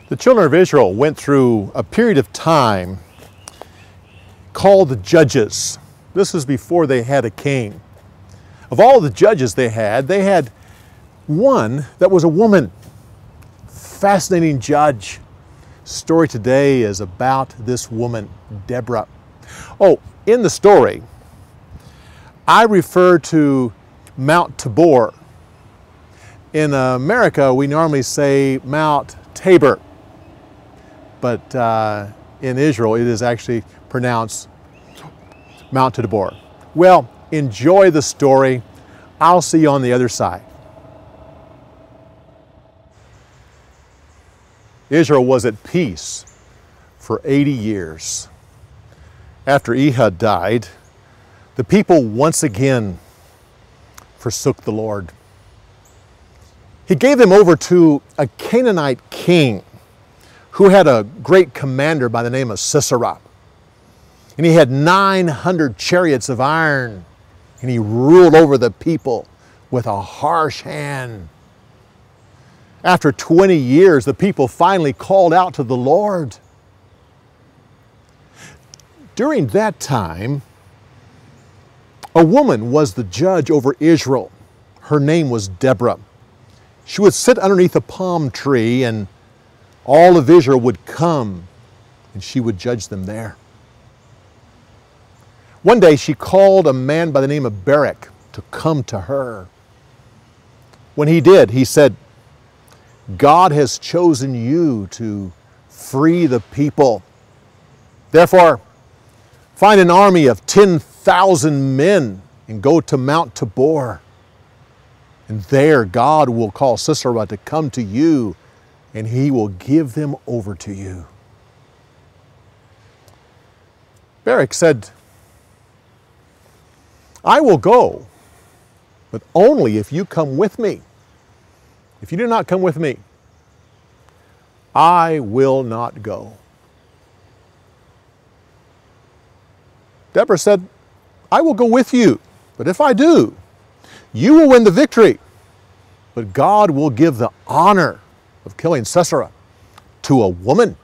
The children of Israel went through a period of time called the Judges. This was before they had a king. Of all the judges they had one that was a woman. Fascinating judge. Story today is about this woman, Deborah. Oh, in the story, I refer to Mount Tabor. In America, we normally say Mount Tabor, but in Israel, it is actually pronounced Mount Tabor. Well, enjoy the story. I'll see you on the other side. Israel was at peace for 80 years. After Ehud died, the people once again forsook the Lord. He gave them over to a Canaanite king who had a great commander by the name of Sisera. And he had 900 chariots of iron, and he ruled over the people with a harsh hand. After 20 years, the people finally called out to the Lord. During that time, a woman was the judge over Israel. Her name was Deborah. She would sit underneath a palm tree, and all of Israel would come, and she would judge them there. One day, she called a man by the name of Barak to come to her. When he did, he said, God has chosen you to free the people. Therefore, find an army of 10,000 men and go to Mount Tabor. And there God will call Sisera to come to you, and he will give them over to you. Barak said, I will go, but only if you come with me. If you do not come with me, I will not go. Deborah said, I will go with you, but if I do, you will win the victory. But God will give the honor of killing Sisera to a woman.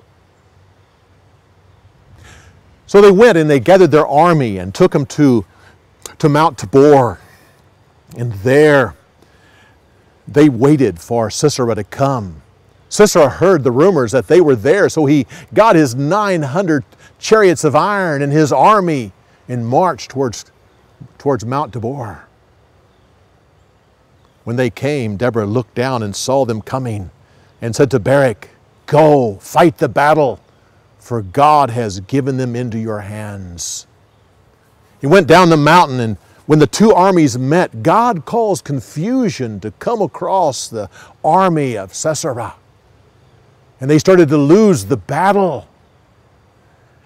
So they went and they gathered their army and took them to Mount Tabor. And there they waited for Sisera to come. Sisera heard the rumors that they were there, so he got his 900 chariots of iron and his army and marched towards Mount Tabor. When they came, Deborah looked down and saw them coming and said to Barak, go, fight the battle, for God has given them into your hands. He went down the mountain, and when the two armies met, God caused confusion to come across the army of Sisera. And they started to lose the battle.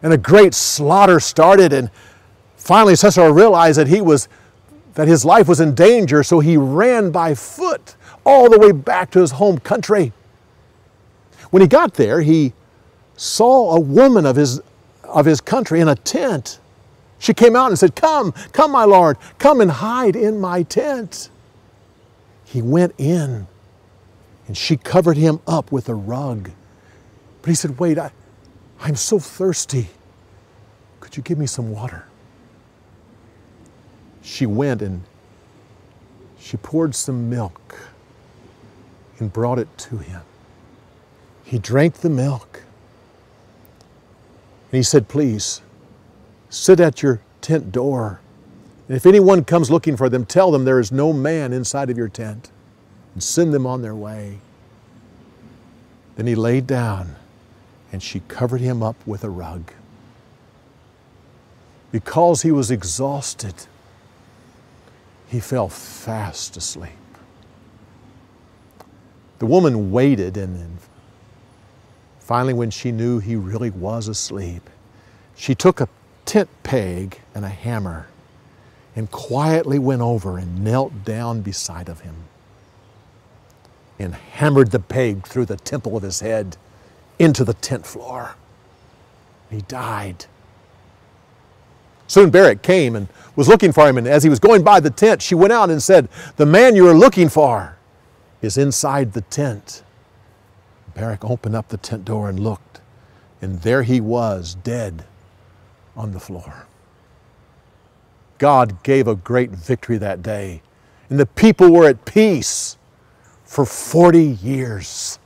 And a great slaughter started, and finally Sisera realized that his life was in danger, so he ran by foot all the way back to his home country. When he got there, he saw a woman of his country in a tent. She came out and said, come, my Lord, come and hide in my tent. He went in, and she covered him up with a rug. But he said, wait, I'm so thirsty. Could you give me some water? She went and she poured some milk and brought it to him. He drank the milk. And he said, please, sit at your tent door. And if anyone comes looking for them, tell them there is no man inside of your tent, and send them on their way. Then he laid down, and she covered him up with a rug. Because he was exhausted, he fell fast asleep. The woman waited, and finally, when she knew he really was asleep, she took a tent peg and a hammer and quietly went over and knelt down beside of him and hammered the peg through the temple of his head into the tent floor. He died. Soon Barak came and was looking for him, and as he was going by the tent, she went out and said, the man you are looking for is inside the tent, Barak opened up the tent door and looked, and there he was, dead on the floor. God gave a great victory that day, and the people were at peace for 40 years.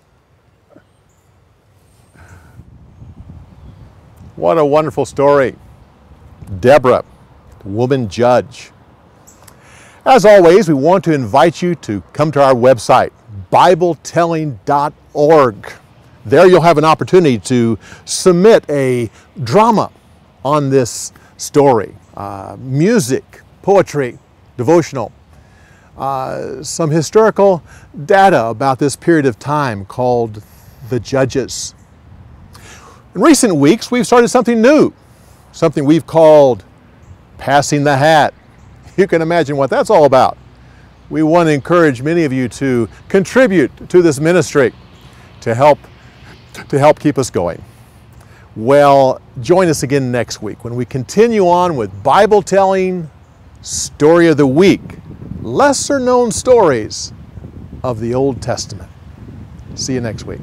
What a wonderful story. Deborah, the woman judge. As always, we want to invite you to come to our website, BibleTelling.org. There you'll have an opportunity to submit a drama on this story, music, poetry, devotional, some historical data about this period of time called the Judges. In recent weeks, we've started something new, something we've called Passing the Hat. You can imagine what that's all about. We want to encourage many of you to contribute to this ministry to help keep us going. Well, join us again next week when we continue on with Bible Telling, Story of the Week, lesser known stories of the Old Testament. See you next week.